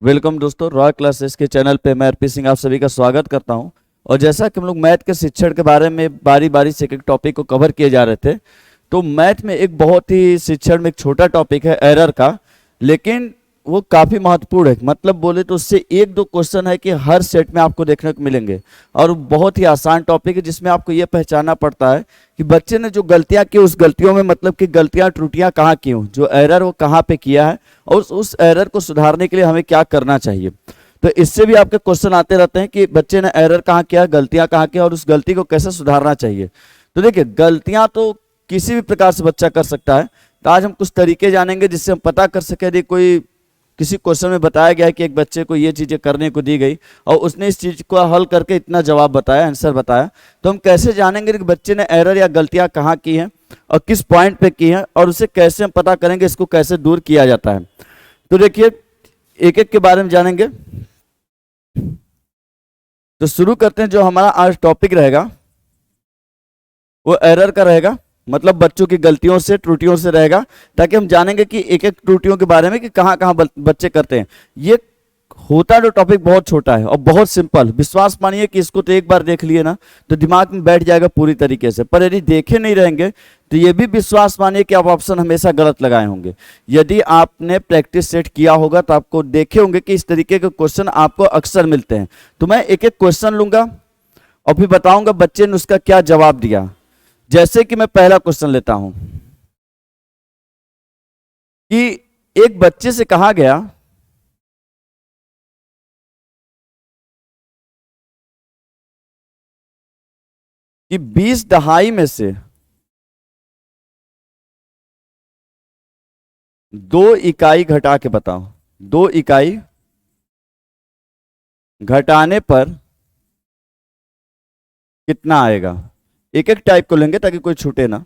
Welcome दोस्तों, Roy classes के channel पे मैं आरपी सिंह आप सभी का स्वागत करता हूं। और जैसा कि हम लोग मैथ के शिक्षण के बारे में बारी बारी से एक टॉपिक को कवर किए जा रहे थे, तो मैथ में एक बहुत ही शिक्षण में एक छोटा टॉपिक है एरर का, लेकिन वो काफ़ी महत्वपूर्ण है। मतलब बोले तो उससे एक दो क्वेश्चन है कि हर सेट में आपको देखने को मिलेंगे। और बहुत ही आसान टॉपिक है जिसमें आपको ये पहचानना पड़ता है कि बच्चे ने जो गलतियां की उस गलतियों में मतलब कि गलतियां त्रुटियां कहाँ की हूँ, जो एरर वो कहाँ पे किया है और उस एरर को सुधारने के लिए हमें क्या करना चाहिए। तो इससे भी आपके क्वेश्चन आते रहते हैं कि बच्चे ने एरर कहाँ किया, गलतियां कहाँ किया और उस गलती को कैसे सुधारना चाहिए। तो देखिए, गलतियां तो किसी भी प्रकार से बच्चा कर सकता है। तो आज हम कुछ तरीके जानेंगे जिससे हम पता कर सके यदि कोई किसी क्वेश्चन में बताया गया है कि एक बच्चे को ये चीजें करने को दी गई और उसने इस चीज को हल करके इतना जवाब बताया, आंसर बताया, तो हम कैसे जानेंगे कि बच्चे ने एरर या गलतियां कहाँ की हैं और किस पॉइंट पे की हैं और उसे कैसे हम पता करेंगे इसको कैसे दूर किया जाता है। तो देखिए, एक एक के बारे में जानेंगे। तो शुरू करते हैं। जो हमारा आज टॉपिक रहेगा वो एरर का रहेगा, मतलब बच्चों की गलतियों से त्रुटियों से रहेगा, ताकि हम जानेंगे कि एक एक त्रुटियों के बारे में कि कहाँ कहाँ बच्चे करते हैं। ये होता जो टॉपिक बहुत छोटा है और बहुत सिंपल, विश्वास मानिए कि इसको तो एक बार देख लिए ना तो दिमाग में बैठ जाएगा पूरी तरीके से। पर यदि देखे नहीं रहेंगे तो ये भी विश्वास मानिए कि आप ऑप्शन हमेशा गलत लगाए होंगे। यदि आपने प्रैक्टिस सेट किया होगा तो आपको देखे होंगे कि इस तरीके के क्वेश्चन आपको अक्सर मिलते हैं। तो मैं एक एक क्वेश्चन लूंगा और फिर बताऊंगा बच्चे ने उसका क्या जवाब दिया। जैसे कि मैं पहला क्वेश्चन लेता हूं कि एक बच्चे से कहा गया कि 20 दहाई में से 2 इकाई घटा के बताओ। 2 इकाई घटाने पर कितना आएगा। एक एक टाइप को लेंगे ताकि कोई छूटे ना।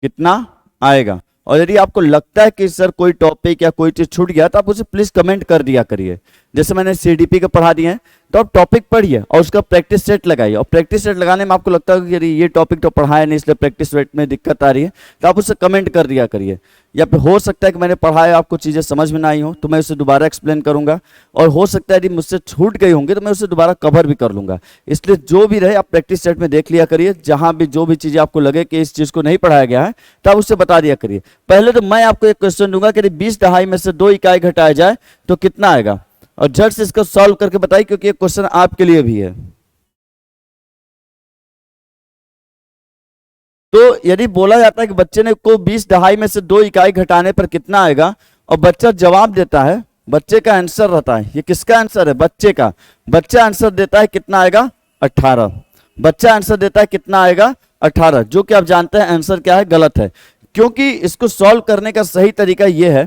कितना आएगा। और यदि आपको लगता है कि सर कोई टॉपिक या कोई चीज छूट गया तो आप उसे प्लीज कमेंट कर दिया करिए। जैसे मैंने सीडीपी का पढ़ा दिए हैं तो आप टॉपिक पढ़िए और उसका प्रैक्टिस सेट लगाइए। और प्रैक्टिस सेट लगाने में आपको लगता है कि यदि ये टॉपिक तो पढ़ाया नहीं इसलिए प्रैक्टिस सेट में दिक्कत आ रही है, तो आप उसे कमेंट कर दिया करिए। या फिर हो सकता है कि मैंने पढ़ाया आपको चीजें समझ में ना आई हो तो मैं उसे दोबारा एक्सप्लेन करूंगा। और हो सकता है यदि मुझसे छूट गई होंगी तो मैं उसे दोबारा कवर भी कर लूंगा। इसलिए जो भी रहे आप प्रैक्टिस सेट में देख लिया करिए। जहां भी जो भी चीजें आपको लगे कि इस चीज को नहीं पढ़ाया गया है तो आप उससे बता दिया करिए। पहले तो मैं आपको एक क्वेश्चन दूंगा कि 20 दहाई में से 2 इकाई घटाया जाए तो कितना आएगा, और झट से इसको सॉल्व करके बताइए क्योंकि ये क्वेश्चन आपके लिए भी है। तो यदि बोला जाता है कि बच्चे ने को 20 दहाई में से 2 इकाई घटाने पर कितना आएगा और बच्चा जवाब देता है, बच्चे का आंसर रहता है, ये किसका आंसर है, बच्चे का। बच्चा आंसर देता है कितना आएगा, 18। बच्चा आंसर देता है कितना आएगा, 18, जो कि आप जानते हैं आंसर क्या है, गलत है। क्योंकि इसको सॉल्व करने का सही तरीका यह है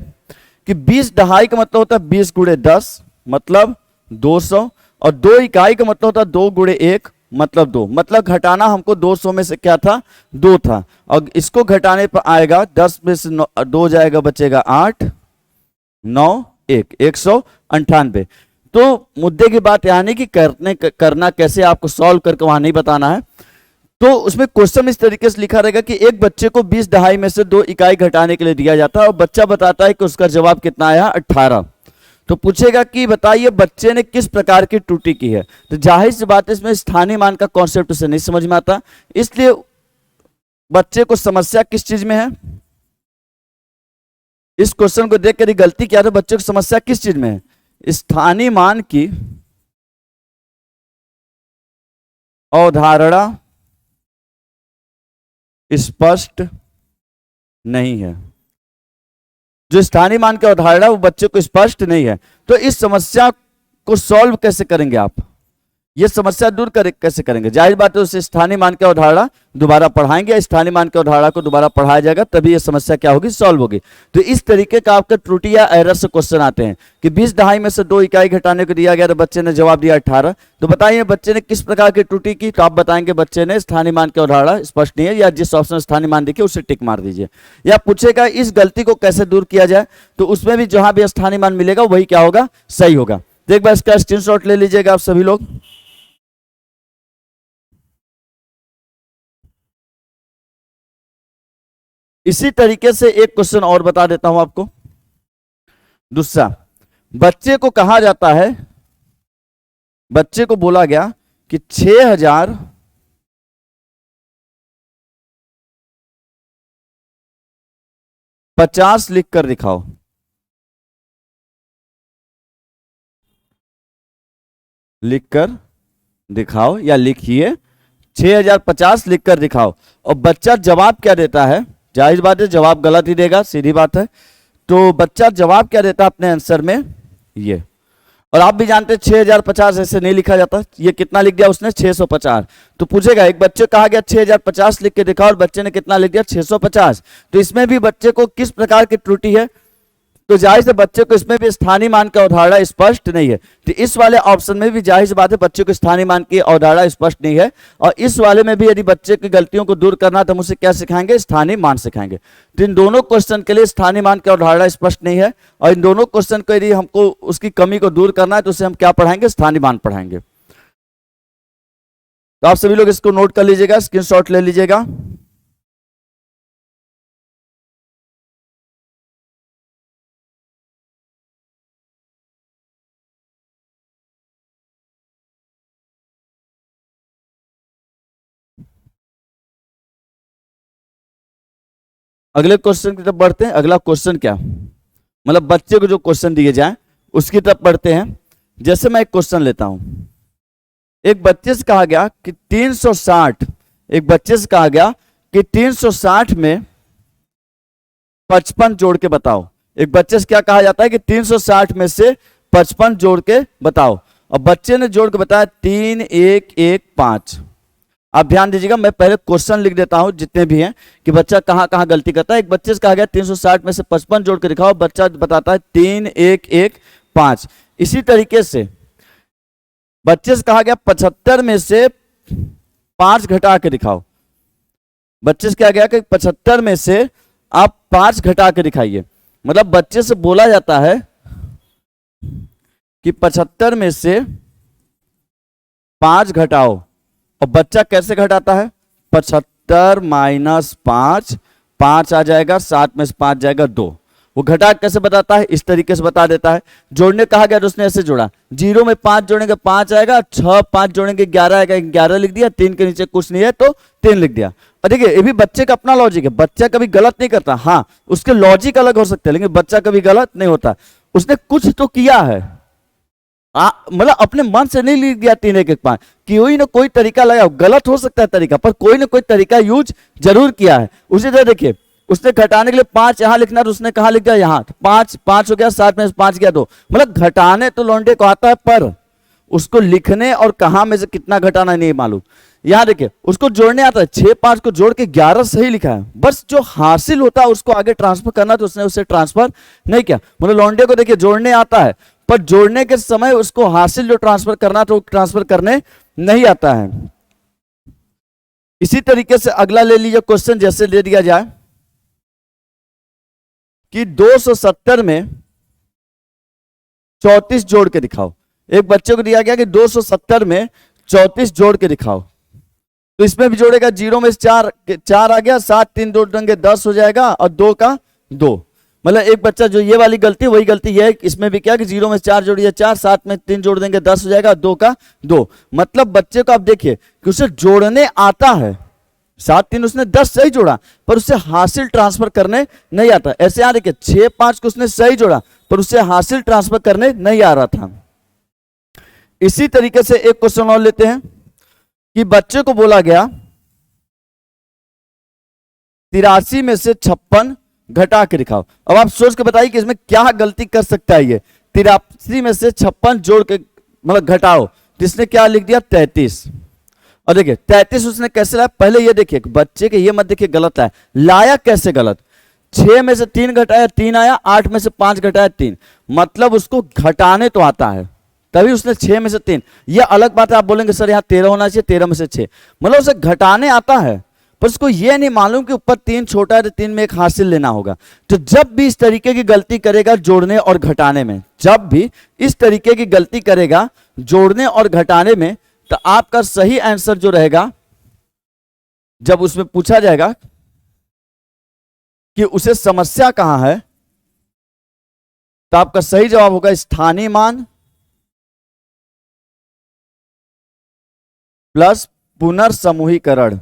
कि 20 दहाई का मतलब होता है 20 गुणे 10 मतलब 200, और 2 इकाई का मतलब होता है 2 गुणे 1 मतलब 2। मतलब घटाना हमको 200 में से क्या था, 2 था। और इसको घटाने पर आएगा 10 में से 2 जाएगा, बचेगा 8, 9, 1, 198। तो मुद्दे की बात यानी कि करना कैसे, आपको सॉल्व करके वहां नहीं बताना है। तो उसमें क्वेश्चन इस तरीके से लिखा रहेगा कि एक बच्चे को 20 दहाई में से 2 इकाई घटाने के लिए दिया जाता है और बच्चा बताता है कि उसका जवाब कितना आया, 18। तो पूछेगा कि बताइए बच्चे ने किस प्रकार की त्रुटि की है। तो जाहिर सी बात है इसमें स्थानीय मान का कॉन्सेप्ट उसे नहीं समझ में आता, इसलिए बच्चे को समस्या किस चीज में है। इस क्वेश्चन को देख कर गलती क्या, तो बच्चे को समस्या किस चीज में है, स्थानीय मान की अवधारणा स्पष्ट नहीं है। जो स्थानीय मान की अवधारणा वो बच्चे को स्पष्ट नहीं है। तो इस समस्या को सॉल्व कैसे करेंगे आप, ये समस्या दूर कैसे करेंगे। जाहिर बात है उसे स्थानीय मान की अवधारणा दोबारा पढ़ाएंगे, स्थानीय मान की अवधारणा को दोबारा पढ़ाया जाएगा तभी ये समस्या क्या होगी, सॉल्व होगी। तो इस तरीके का आपका त्रुटि या एरर से क्वेश्चन आते हैं कि 20 दहाई में से 2 इकाई घटाने को दिया गया तो बच्चे ने जवाब दिया 18। तो बताइए बच्चे ने किस प्रकार की त्रुटि की, तो आप बताएंगे बच्चे ने स्थानीय मान की अवधारणा स्पष्ट नहीं है, या जिस ऑप्शन स्थानीय मान देखिए उसे टिक मार दीजिए। या पूछेगा इस गलती को कैसे दूर किया जाए, तो उसमें भी जहां भी स्थानीय मान मिलेगा वही क्या होगा, सही होगा। तो एक बार इसका स्क्रीनशॉट ले लीजिएगा आप सभी लोग। इसी तरीके से एक क्वेश्चन और बता देता हूं आपको। दूसरा, बच्चे को कहा जाता है, बच्चे को बोला गया कि 6050 लिख कर दिखाओ। लिख कर दिखाओ या लिखिए 6050 लिख कर दिखाओ। और बच्चा जवाब क्या देता है? जाहिर बात है जवाब गलत ही देगा, सीधी बात है। तो बच्चा जवाब क्या देता है अपने आंसर में? ये। और आप भी जानते हैं 6050 ऐसे नहीं लिखा जाता। ये कितना लिख दिया उसने? 650। तो पूछेगा, एक बच्चे कहा गया 6050 लिख के दिखाओ और बच्चे ने कितना लिख दिया? 650। तो इसमें भी बच्चे को किस प्रकार की त्रुटि है? तो जाहिर से बच्चे को इसमें भी स्थानीय मान की अवधारणा स्पष्ट नहीं है। तो इस वाले ऑप्शन में भी जाहिर सी बात है बच्चे को स्थानीय मान की अवधारणा स्पष्ट नहीं है। और इस वाले में भी यदि बच्चे की गलतियों को दूर करना तो हम उसे क्या सिखाएंगे? स्थानीय मान सिखाएंगे। तो इन दोनों क्वेश्चन के लिए स्थानीय मान की अवधारणा स्पष्ट नहीं है, और इन दोनों क्वेश्चन को यदि हमको उसकी कमी को दूर करना है तो उसे हम क्या पढ़ाएंगे? स्थानीय मान पढ़ाएंगे। तो आप सभी लोग इसको नोट कर लीजिएगा, स्क्रीनशॉट ले लीजिएगा। अगले क्वेश्चन की तरफ बढ़ते हैं। अगला क्वेश्चन क्या, मतलब बच्चे को जो क्वेश्चन दिए जाए उसकी तरफ बढ़ते हैं। जैसे मैं एक क्वेश्चन लेता हूं, एक बच्चे से कहा गया कि 360, एक बच्चे से कहा गया कि 360 में 55 जोड़ के बताओ। एक बच्चे से क्या कहा जाता है कि 360 में से 55 जोड़ के बताओ। और बच्चे ने जोड़ के बताया 3115। आप ध्यान दीजिएगा, मैं पहले क्वेश्चन लिख देता हूं जितने भी हैं कि बच्चा कहां कहां गलती करता है। एक बच्चे से कहा गया 360 में से 55 जोड़ के दिखाओ, बच्चा बताता है 3115। इसी तरीके से बच्चे से कहा गया 75 में से 5 घटा के दिखाओ। बच्चे से कहा गया कि 75 में से आप 5 घटा के दिखाइए। मतलब बच्चे से बोला जाता है कि 75 में से 5 घटाओ, और बच्चा कैसे घटाता है? 75 माइनस 5, 5 आ जाएगा, 7 में से 5 जाएगा 2। वो घटा कैसे बताता है? इस तरीके से बता देता है। जोड़ने कहा गया तो उसने ऐसे जोड़ा, 0 में 5 जोड़ेंगे 5 आएगा, 6 5 जोड़ेंगे 11 आएगा, 11 लिख दिया, 3 के नीचे कुछ नहीं है तो 3 लिख दिया। और देखिए ये भी बच्चे का अपना लॉजिक है, बच्चा कभी गलत नहीं करता। हाँ, उसके लॉजिक अलग हो सकते हैं लेकिन बच्चा कभी गलत नहीं होता। उसने कुछ तो किया है, मतलब अपने मन से नहीं लिख दिया 3-1-1-5, कोई ना कोई तरीका लगा। गलत हो सकता है तरीका, पर कोई ना कोई तरीका यूज जरूर किया है। उसी तरह देखिए, उसने घटाने के लिए 5 यहां लिखना तो उसने कहा लिख दिया यहाँ, तो 5 हो गया, 7 में से 5 गया 2। मतलब घटाने तो लौंडे को आता है, पर उसको लिखने और कहां में से कितना घटाना नहीं मालूम। यहां देखिए, उसको जोड़ने आता है, 6-5 को जोड़ के 11 सही लिखा है, बस जो हासिल होता है उसको आगे ट्रांसफर करना तो उसने उसे ट्रांसफर नहीं किया। मतलब लौंडे को देखिए जोड़ने आता है, पर जोड़ने के समय उसको हासिल जो ट्रांसफर करना तो ट्रांसफर करने नहीं आता है। इसी तरीके से अगला ले लीजिए क्वेश्चन, जैसे ले दिया जाए कि 270 में 34 जोड़ के दिखाओ। एक बच्चे को दिया गया कि 270 में 34 जोड़ के दिखाओ। तो इसमें भी जोड़ेगा, 0 में 4 आ गया, 7 3 जोड़ देंगे 10 हो जाएगा, और 2 का 2। मतलब एक बच्चा जो ये वाली गलती, वही गलती है इसमें भी, क्या कि 0 में 4 जोड़िए 4, 7 में 3 जोड़ देंगे 10 हो जाएगा, 2 का 2। मतलब बच्चे को आप देखिए कि उसे जोड़ने आता है, 7 3 उसने 10 सही जोड़ा, पर उसे हासिल ट्रांसफर करने नहीं आता। ऐसे यहाँ देखिए 6-5 को उसने सही जोड़ा, पर उसे हासिल ट्रांसफर करने नहीं आ रहा था। इसी तरीके से एक क्वेश्चन और लेते हैं कि बच्चे को बोला गया 83 में से 56 घटा के दिखाओ। अब आप सोच के बताइए कि इसमें क्या गलती कर सकता है ये। 83 में से 56 जोड़ के मतलब घटाओ, जिसने क्या लिख दिया 33। और देखिए 33 उसने कैसे लाया, पहले ये देखिए बच्चे के ये मत देखिए गलत है, लाया कैसे गलत। 6 में से 3 घटाया 3 आया, 8 में से 5 घटाया 3। मतलब उसको घटाने तो आता है, तभी उसने 6 में से 3। ये अलग बात है, आप बोलेंगे सर यहाँ 13 होना चाहिए, 13 में से 6। मतलब उसे घटाने आता है, पर उसको ये नहीं मालूम कि ऊपर 3 छोटा है तो 3 में एक हासिल लेना होगा। तो जब भी इस तरीके की गलती करेगा जोड़ने और घटाने में, जब भी इस तरीके की गलती करेगा जोड़ने और घटाने में, तो आपका सही आंसर जो रहेगा, जब उसमें पूछा जाएगा कि उसे समस्या कहां है, तो आपका सही जवाब होगा स्थानीय मान प्लस पुनर्समूहीकरण।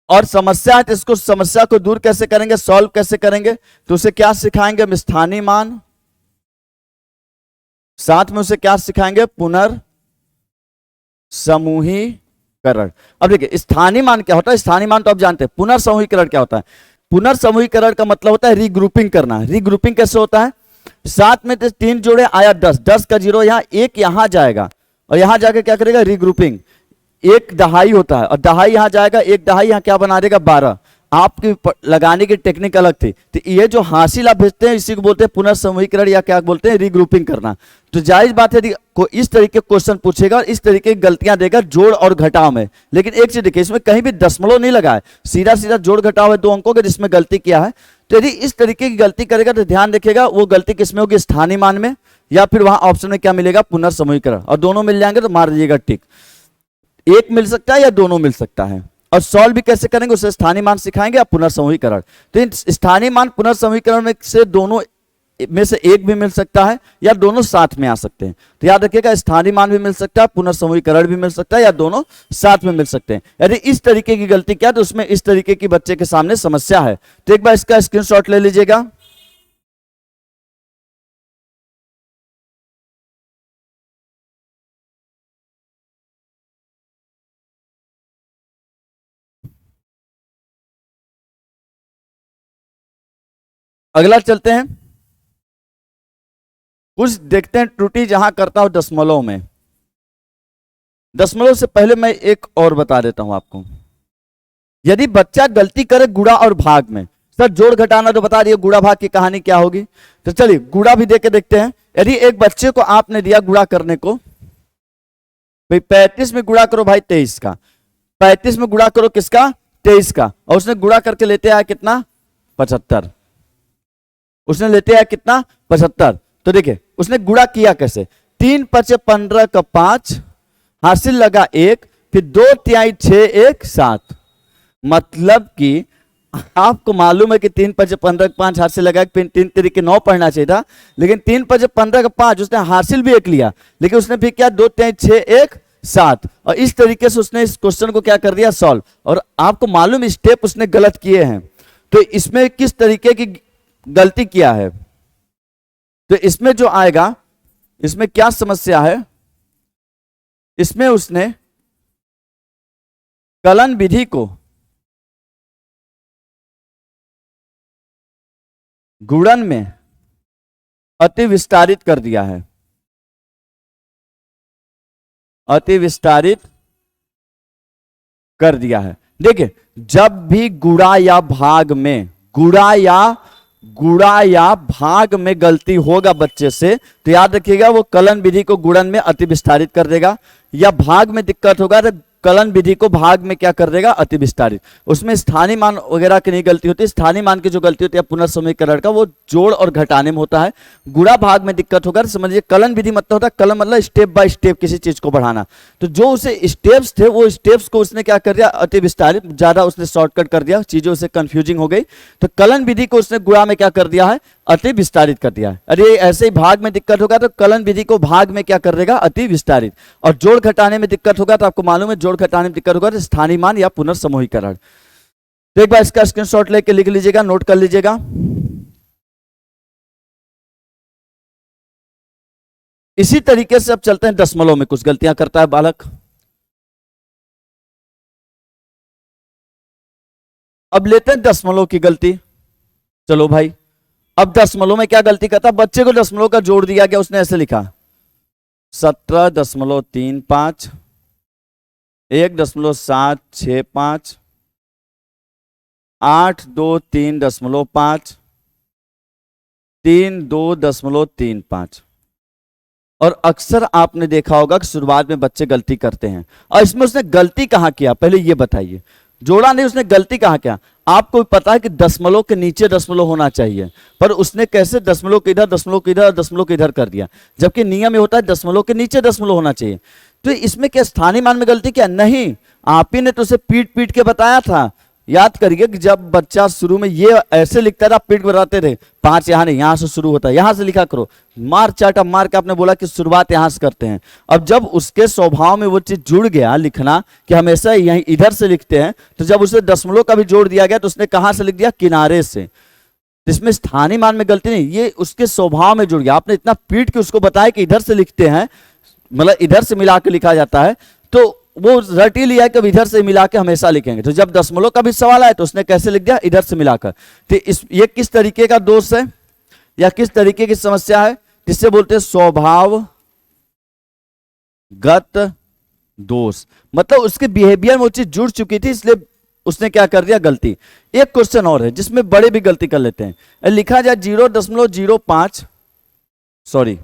और समस्या है तो इसको, समस्या को दूर कैसे करेंगे, सॉल्व कैसे करेंगे, तो उसे क्या सिखाएंगे हम, स्थानीय मान, साथ में उसे क्या सिखाएंगे, पुनर्समूहीकरण। अब देखिए स्थानीय मान क्या होता है, स्थानीय मान तो आप जानते हैं। पुनर्समूहीकरण क्या होता है, पुनर्समूहीकरण का मतलब होता है रीग्रुपिंग करना। रीग्रुपिंग कैसे होता है, 7 में 3 जोड़े आया 10, 10 का 0 यहां, 1 यहां जाएगा और यहां जाके क्या करेगा, रीग्रुपिंग। 1 दहाई होता है और दहाई यहां जाएगा, 1 दहाई यहां क्या बना देगा, 12। आपकी लगाने की टेक्निक अलग थी। तो ये जो हासिल आप भेजते हैं इसी को बोलते हैं पुनर्समूहीकरण या क्या बोलते हैं, रीग्रुपिंग करना। तो जायज बात है को इस तरीके क्वेश्चन पूछेगा और इस तरीके की गलतियां देगा जोड़ और घटाव में। लेकिन एक चीज देखिए, इसमें कहीं भी दशमलव नहीं लगा है, सीधा सीधा जोड़ घटाव है 2 अंकों के जिसमें गलती किया है। तो यदि इस तरीके की गलती करेगा तो ध्यान रखिएगा वो गलती किसमें होगी, स्थानीय मान में, या फिर वहां ऑप्शन में क्या मिलेगा, पुनर्समूहीकरण। और दोनों मिल जाएंगे तो मार दीजिएगा टिक। एक मिल सकता है या दोनों मिल सकता है। और सॉल्व भी कैसे करेंगे, उसे स्थानीय मान सिखाएंगे या पुनर्समूहीकरण। तो इन स्थानीय मान पुनर्समूहीकरण में से दोनों में से एक भी मिल सकता है या दोनों साथ में आ सकते हैं। तो याद रखिएगा स्थानीय मान भी मिल सकता है, पुनर्समूहीकरण भी मिल सकता है या दोनों साथ में मिल सकते हैं। यदि इस तरीके की गलती क्या, तो उसमें इस तरीके की बच्चे के सामने समस्या है। तो एक बार इसका स्क्रीनशॉट ले लीजिएगा। अगला चलते हैं, कुछ देखते हैं त्रुटि जहां करता हूं दशमलव में। दशमलव से पहले मैं एक और बता देता हूं आपको। यदि बच्चा गलती करे गुणा और भाग में, सर जोड़ घटाना तो बता दिए, गुणा भाग की कहानी क्या होगी। तो चलिए गुणा भी दे के देखते हैं। यदि एक बच्चे को आपने दिया गुणा करने को, भाई 35 में गुणा करो भाई 23 का, 35 में गुणा करो किसका, 23 का, और उसने गुणा करके लेते आया कितना, 75। उसने लेते आया कितना, 75। तो देखिए उसने गुणा किया कैसे, 3 × 5 = 15 का 5, हासिल लगा 1, फिर 2 तिहाई 6 1 7। मतलब कि आपको मालूम है कि 3 × 5 = 15 का 5 हासिल लगा, 3 तरीके 9 पढ़ना चाहिए था, लेकिन 3 × 5 = 15 का 5 उसने हासिल भी 1 लिया, लेकिन उसने फिर क्या 2 तिहाई 6 1 7, और इस तरीके से उसने इस क्वेश्चन को क्या कर दिया, सॉल्व। और आपको मालूम स्टेप उसने गलत किए हैं। तो इसमें किस तरीके की गलती किया है, तो इसमें जो आएगा, इसमें क्या समस्या है, इसमें उसने कलन विधि को गुणन में अति विस्तारित कर दिया है, अति विस्तारित कर दिया है। देखिए जब भी गुणा या भाग में, गुणा या भाग में गलती होगा बच्चे से, तो याद रखिएगा वो कलन विधि को गुणन में अति विस्तारित कर देगा, या भाग में दिक्कत होगा तो कलन विधि को भाग में क्या कर देगा, अति विस्तारित। उसमें स्थानीय मान वगैरह की नहीं गलती होती, स्थानीय मान की जो गलती होती है पुनर्समूहीकरण का, वो जोड़ और घटाने में होता है। गुणा भाग में दिक्कत होगा तो समझिए कलन विधि मतलब होता है, कलन मतलब स्टेप बाय स्टेप किसी चीज को बढ़ाना। तो जो उसे स्टेप्स थे वो स्टेप्स को उसने क्या कर दिया, अति विस्तारित, ज्यादा उसने शॉर्टकट कर दिया, चीजों से कंफ्यूजिंग हो गई। तो कलन विधि को उसने गुणा में क्या कर दिया है, अति विस्तारित कर दिया है। अरे ऐसे ही भाग में दिक्कत होगा तो कलन विधि को भाग में क्या कर देगा, अति विस्तारित। और जोड़ घटाने में दिक्कत होगा तो आपको मालूम है जोड़ घटाने में दिक्कत होगा तो स्थानीय मान या पुनर्समूहीकरण। तो एक बार इसका स्क्रीनशॉट लेके लिख लीजिएगा, नोट कर लीजिएगा। इसी तरीके से अब चलते हैं दशमलव में, कुछ गलतियां करता है बालक। अब लेते हैं दशमलव की गलती। चलो भाई, अब दशमलव में क्या गलती करता, बच्चे को दशमलव का जोड़ दिया गया, उसने ऐसे लिखा 17.35, 1.765, 823.5, 32.35। और अक्सर आपने देखा होगा कि शुरुआत में बच्चे गलती करते हैं। और इसमें उसने गलती कहां किया, पहले ये बताइए। जोड़ा नहीं, उसने गलती कहां किया। आपको पता है कि दशमलव के नीचे दशमलव होना चाहिए, पर उसने कैसे दशमलव के इधर, दशमलव के इधर, दशमलव के इधर कर दिया, जबकि नियम में होता है दशमलव के नीचे दशमलव होना चाहिए। तो इसमें क्या स्थानीय मान में गलती क्या, नहीं, आप ही ने तो उसे पीट पीट के बताया था याद करिए कि जब बच्चा शुरू में ये ऐसे लिखता था, पीठ बताते थे, 5 यहां नहीं, यहां से शुरू होता है, यहां से लिखा करो, मार चाटा मार के आपने बोला कि शुरुआत यहां से करते हैं। अब जब उसके स्वभाव में वो चीज जुड़ गया लिखना कि हमेशा यहीं इधर से लिखते हैं, तो जब उसे दशमलव का भी जोड़ दिया गया तो उसने कहां से लिख दिया, किनारे से। इसमें स्थानीय मान में गलती नहीं, ये उसके स्वभाव में जुड़ गया। आपने इतना पीट के उसको बताया कि इधर से लिखते हैं, मतलब इधर से मिला के लिखा जाता है, तो वो रट ही लिया कि इधर से मिला के हमेशा लिखेंगे। तो जब दशमलव का भी सवाल आया तो उसने कैसे लिख दिया, इधर से मिलाकर। तो ये किस तरीके का दोष है या किस तरीके की समस्या है, जिससे बोलते हैं स्वभावगत दोष। मतलब उसके बिहेवियर में वो चीज जुड़ चुकी थी, इसलिए उसने क्या कर दिया, गलती। एक क्वेश्चन और है जिसमें बड़े भी गलती कर लेते हैं। लिखा जाए 0.05, सॉरी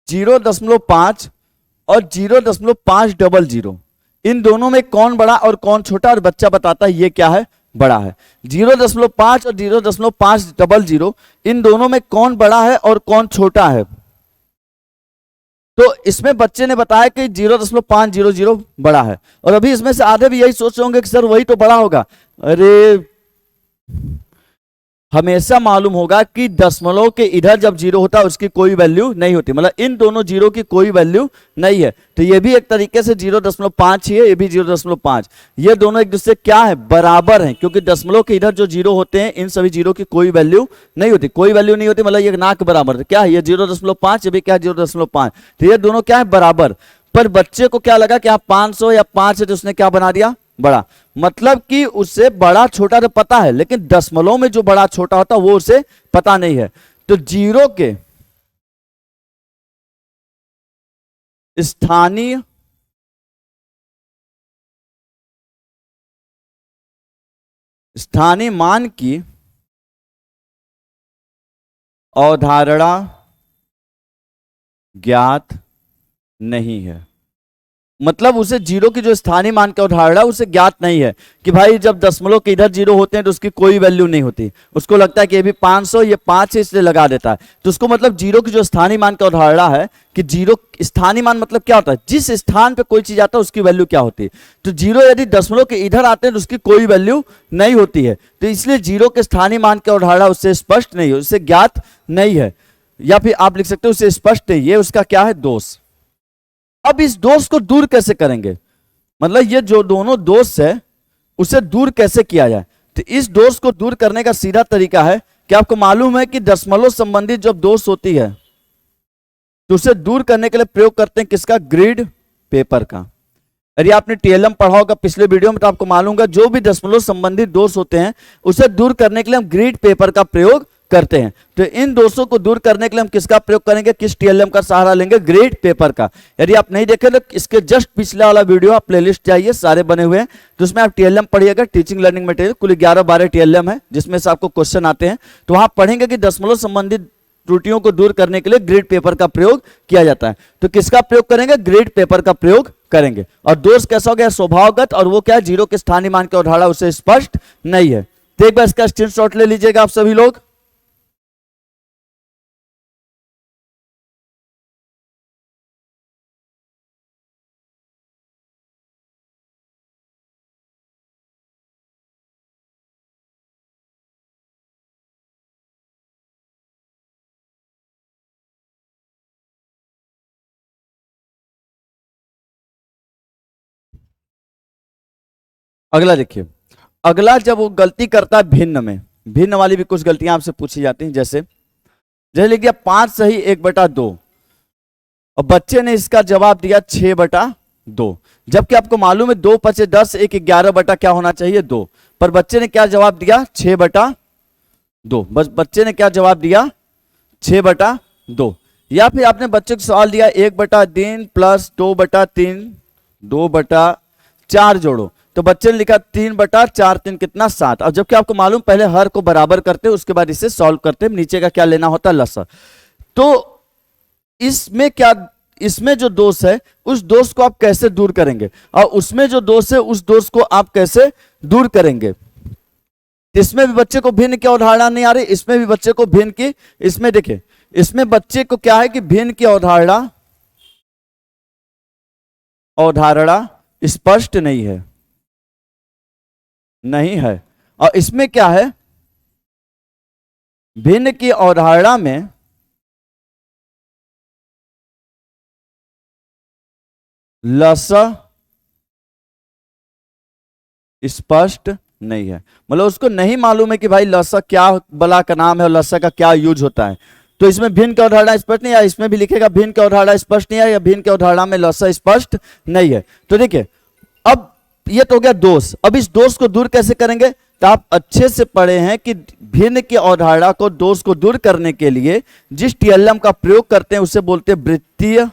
0.5 और 0.500, इन दोनों में कौन बड़ा और कौन छोटा, और बच्चा बताता है ये क्या है, बड़ा है। 0.5 और 0.500, इन दोनों में कौन बड़ा है और कौन छोटा है। तो इसमें बच्चे ने बताया कि 0.500 बड़ा है, और अभी इसमें से आधे भी यही सोच रहे होंगे कि सर वही तो बड़ा होगा। अरे हमेशा मालूम होगा कि दशमलव के इधर जब 0 होता है उसकी कोई वैल्यू नहीं होती, मतलब इन दोनों 0 की कोई वैल्यू नहीं है। तो ये भी एक तरीके से 0.5 ही है, ये भी 0.5, ये दोनों एक दूसरे क्या है, बराबर हैं, क्योंकि दशमलव के इधर जो 0 होते हैं इन सभी 0 की कोई वैल्यू नहीं होती, कोई वैल्यू नहीं होती, मतलब ये ना के बराबर। क्या है ये 0.5, ये भी क्या है 0.5, तो ये दोनों क्या है, बराबर। पर बच्चे को क्या लगा कि आप 500 या 5 है, तो उसने क्या बना दिया, बड़ा। मतलब कि उसे बड़ा छोटा तो पता है, लेकिन दशमलव में जो बड़ा छोटा होता वो उसे पता नहीं है। तो 0 के स्थानीय मान की अवधारणा ज्ञात नहीं है। मतलब उसे 0 की जो स्थानीय मान की अवधारणा उसे ज्ञात नहीं है कि भाई जब दशमलव के इधर 0 होते हैं तो उसकी कोई वैल्यू नहीं होती। उसको लगता है कि ये भी 500, ये 5 है, इसलिए लगा देता है। तो उसको मतलब 0 की जो स्थानीय मान की अवधारणा है कि 0 स्थानीय मान मतलब क्या होता है, जिस स्थान पे कोई चीज आता है उसकी वैल्यू क्या होती है। तो 0 यदि दशमलव के इधर आते हैं तो उसकी कोई वैल्यू नहीं होती है। तो इसलिए 0 के स्थानीय मान की अवधारणा उससे स्पष्ट नहीं है, उससे ज्ञात नहीं है, या फिर आप लिख सकते हो उससे स्पष्ट नहीं, ये उसका क्या है, दोष। अब इस दोष को दूर कैसे करेंगे, मतलब ये जो दोनों दोष है उसे दूर कैसे किया जाए। तो इस दोष को दूर करने का सीधा तरीका है कि आपको मालूम है कि दशमलव संबंधित जब दोष होती है तो उसे दूर करने के लिए प्रयोग करते हैं किसका, ग्रिड पेपर का। यदि आपने टीएलएम पढ़ा होगा पिछले वीडियो में तो आपको मालूम होगा जो भी दशमलव संबंधित दोष होते हैं उसे दूर करने के लिए हम ग्रिड पेपर का प्रयोग करते हैं। तो इन दोषों को दूर करने के लिए हम किसका प्रयोग करेंगे, किस टीएलएम का सहारा लेंगे, ग्रिड पेपर का। यदि आप नहीं देखे तो इसके जस्ट पिछला वाला वीडियो आप प्लेलिस्ट चाहिए, सारे बने हुए हैं, तो उसमें आप टीएलएम पढ़िएगा, टीचिंग लर्निंग मटेरियल, कुल 11-12 टीएलएम है जिसमें से आपको क्वेश्चन आते हैं। तो वहां पढ़ेंगे कि दशमलव संबंधित त्रुटियों को दूर करने के लिए ग्रिड पेपर का प्रयोग किया जाता है। तो किसका प्रयोग करेंगे, ग्रिड पेपर का प्रयोग करेंगे। और दोष कैसा हो गया, स्वभावगत, और वो क्या है, 0 के स्थानीय मान की अवधारणा उसे स्पष्ट नहीं है। तो एक बार इसका स्क्रीनशॉट ले लीजिएगा आप सभी लोग। अगला देखिए, अगला जब वो गलती करता है भिन्न में, भिन्न वाली भी कुछ गलतियां आपसे पूछी जाती हैं, जैसे लिख दिया 5 सही 1/2, और बच्चे ने इसका जवाब दिया 6/2, जबकि आपको मालूम है 2 × 5 = 10, 1 11 बटा क्या होना चाहिए, 2, पर बच्चे ने क्या जवाब दिया, 6/2। बस बच्चे ने क्या जवाब दिया, 6/2। या फिर आपने बच्चे को सवाल दिया 1/3 + 2/3, 2/4 जोड़ो, तो बच्चे ने लिखा 3/4, 3 कितना 7। अब जबकि आपको मालूम पहले हर को बराबर करते हैं उसके बाद इसे सॉल्व करते हैं, नीचे का क्या लेना होता है, लसा। तो इसमें क्या, इसमें जो दोष है उस दोष को आप कैसे दूर करेंगे, और उसमें जो दोष है उस दोष को आप कैसे दूर करेंगे। इसमें भी बच्चे को भिन्न की अवधारणा नहीं आ रही, इसमें भी बच्चे को भिन्न की, इसमें देखिए इसमें बच्चे को क्या है कि भिन्न की अवधारणा स्पष्ट नहीं है। नहीं है। और इसमें क्या है, भिन्न की अवधारणा में लसा स्पष्ट नहीं है, मतलब उसको नहीं मालूम है कि भाई लसा क्या बला का नाम है और लसा का क्या यूज होता है। तो इसमें भिन्न की अवधारणा स्पष्ट नहीं है, इसमें भी लिखेगा भिन्न की अवधारणा स्पष्ट नहीं है या भिन्न की अवधारणा में लसा स्पष्ट नहीं है। तो देखिए अब ये तो हो गया दोष। अब इस दोष को दूर कैसे करेंगे, तो आप अच्छे से पढ़े हैं कि भिन्न की अवधारणा को, दोष को दूर करने के लिए जिस टीएलएम का प्रयोग करते हैं उसे बोलते हैं वृत्तीय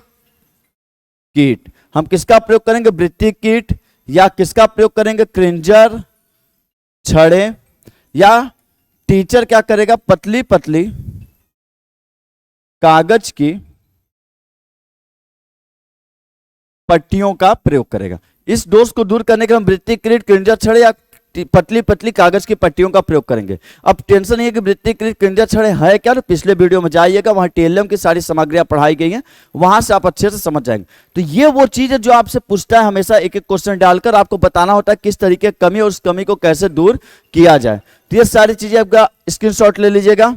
कीट। हम किसका प्रयोग करेंगे, वृत्तीय कीट, या किसका प्रयोग करेंगे, क्रिंजर, छड़े, या टीचर क्या करेगा, पतली पतली कागज की पट्टियों का प्रयोग करेगा। इस दोष को दूर करने के लिए हम वृत्तीय कीट, क्रिंजर, छड़े या पतली पतली कागज की पट्टियों का प्रयोग करेंगे। अब टेंशन नहीं है कि वृत्तीय कीट, क्रिंजर, छड़े है क्या, तो पिछले वीडियो में जाइएगा, वहां टीएलएम की सारी सामग्रियां पढ़ाई गई हैं, वहां से आप अच्छे से समझ जाएंगे। तो ये वो चीज है जो आपसे पूछता है हमेशा, एक एक क्वेश्चन डालकर आपको बताना होता है किस तरीके की कमी और उस कमी को कैसे दूर किया जाए। तो ये सारी चीजें आपका स्क्रीनशॉट ले लीजिएगा।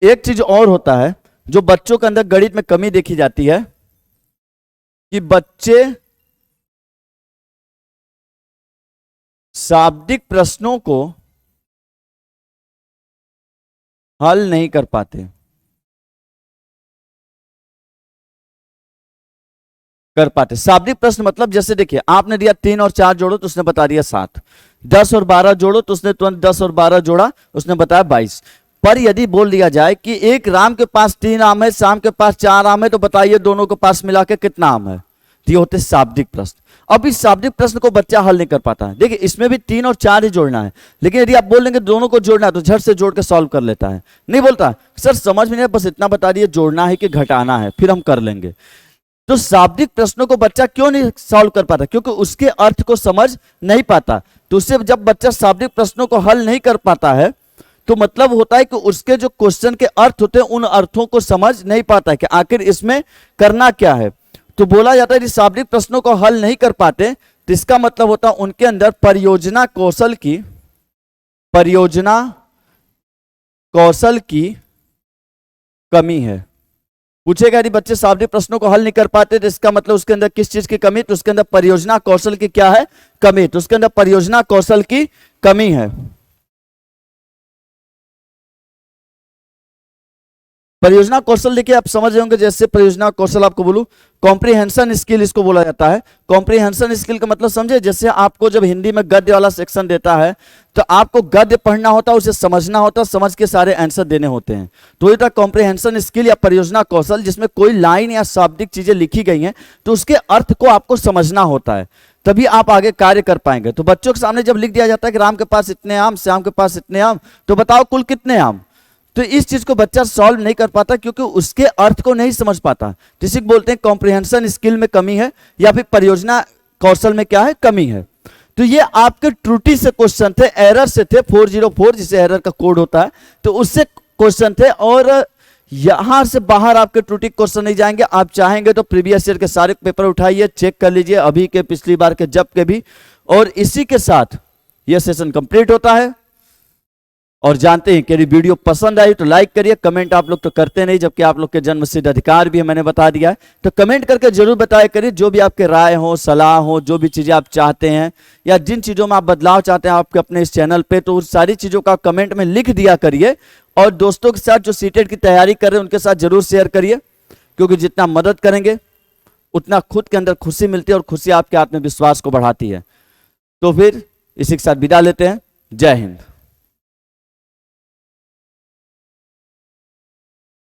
एक चीज और होता है जो बच्चों के अंदर गणित में कमी देखी जाती है कि बच्चे शाब्दिक प्रश्नों को हल नहीं कर पाते। शाब्दिक प्रश्न मतलब जैसे देखिए आपने दिया 3 और 4 जोड़ो तो उसने बता दिया 7, 10 और 12 जोड़ो तो उसने तुरंत 10 और 12 जोड़ा, उसने बताया 22। पर यदि बोल दिया जाए कि एक राम के पास 3 आम है, शाम के पास 4 आम है, तो बताइए दोनों के पास मिला के कितना आम है। तो ये होते शाब्दिक प्रश्न। अब इस शाब्दिक प्रश्न को बच्चा हल नहीं कर पाता है। देखिए इसमें भी 3 और 4 ही जोड़ना है, लेकिन यदि आप बोल देंगे दोनों को जोड़ना है तो झट से जोड़ के सॉल्व कर लेता है, नहीं बोलता सर समझ में नहीं, बस इतना बता दिए जोड़ना है कि घटाना है, फिर हम कर लेंगे। तो शाब्दिक प्रश्नों को बच्चा क्यों नहीं सॉल्व कर पाता, क्योंकि उसके अर्थ को समझ नहीं पाता। तो उससे जब बच्चा शाब्दिक प्रश्नों को हल नहीं कर पाता है तो मतलब होता है कि उसके जो क्वेश्चन के अर्थ होते हैं उन अर्थों को समझ नहीं पाता है कि आखिर इसमें करना क्या है। तो बोला जाता है कि शाब्दिक प्रश्नों को हल नहीं कर पाते तो इसका मतलब होता है उनके अंदर परियोजना कौशल की कमी है। पूछेगा यदि बच्चे शाब्दिक प्रश्नों को हल नहीं कर पाते तो इसका मतलब उसके अंदर किस चीज की कमी, तो उसके अंदर परियोजना कौशल की क्या है, कमी। तो उसके अंदर परियोजना कौशल की कमी है। परियोजना कौशल देखिए आप समझ रहे होंगे, जैसे परियोजना कौशल आपको बोलूं कॉम्प्रिहेंशन स्किल इसको बोला जाता है। कॉम्प्रिहेंशन स्किल का मतलब समझे, जैसे आपको जब हिंदी में गद्य वाला सेक्शन देता है तो आपको गद्य पढ़ना होता है, उसे समझना होता है, समझ के सारे आंसर देने होते हैं। तो ये था कॉम्प्रिहेंशन स्किल या परियोजना कौशल, जिसमें कोई लाइन या शाब्दिक चीजें लिखी गई हैं तो उसके अर्थ को आपको समझना होता है, तभी आप आगे कार्य कर पाएंगे। तो बच्चों के सामने जब लिख दिया जाता है कि राम के पास इतने आम, श्याम के पास इतने आम, तो बताओ कुल कितने आम, तो इस चीज को बच्चा सॉल्व नहीं कर पाता क्योंकि उसके अर्थ को नहीं समझ पाता। तो इसी को बोलते हैं कॉम्प्रिहेंशन स्किल में कमी है या फिर परियोजना कौशल में क्या है, कमी है। तो ये आपके त्रुटि से क्वेश्चन थे, एरर से थे, 404 जिसे एरर का कोड होता है, तो उससे क्वेश्चन थे। और यहां से बाहर आपके त्रुटि क्वेश्चन नहीं जाएंगे। आप चाहेंगे तो प्रीवियस ईयर के सारे पेपर उठाइए, चेक कर लीजिए, अभी के, पिछली बार के, जब के भी। और इसी के साथ यह सेशन कंप्लीट होता है। और जानते हैं कि यदि वीडियो पसंद आई तो लाइक करिए, कमेंट आप लोग तो करते नहीं, जबकि आप लोग के जन्म सिद्ध अधिकार भी है, मैंने बता दिया है। तो कमेंट करके जरूर बताया करिए जो भी आपके राय हो, सलाह हो, जो भी चीजें आप चाहते हैं या जिन चीजों में आप बदलाव चाहते हैं आपके अपने इस चैनल पे, तो उस सारी चीजों का कमेंट में लिख दिया करिए। और दोस्तों के साथ जो सीटेट की तैयारी कर रहे हैं उनके साथ जरूर शेयर करिए, क्योंकि जितना मदद करेंगे उतना खुद के अंदर खुशी मिलती है और खुशी आपके आत्मविश्वास को बढ़ाती है। तो फिर इसी के साथ विदा लेते हैं। जय हिंद।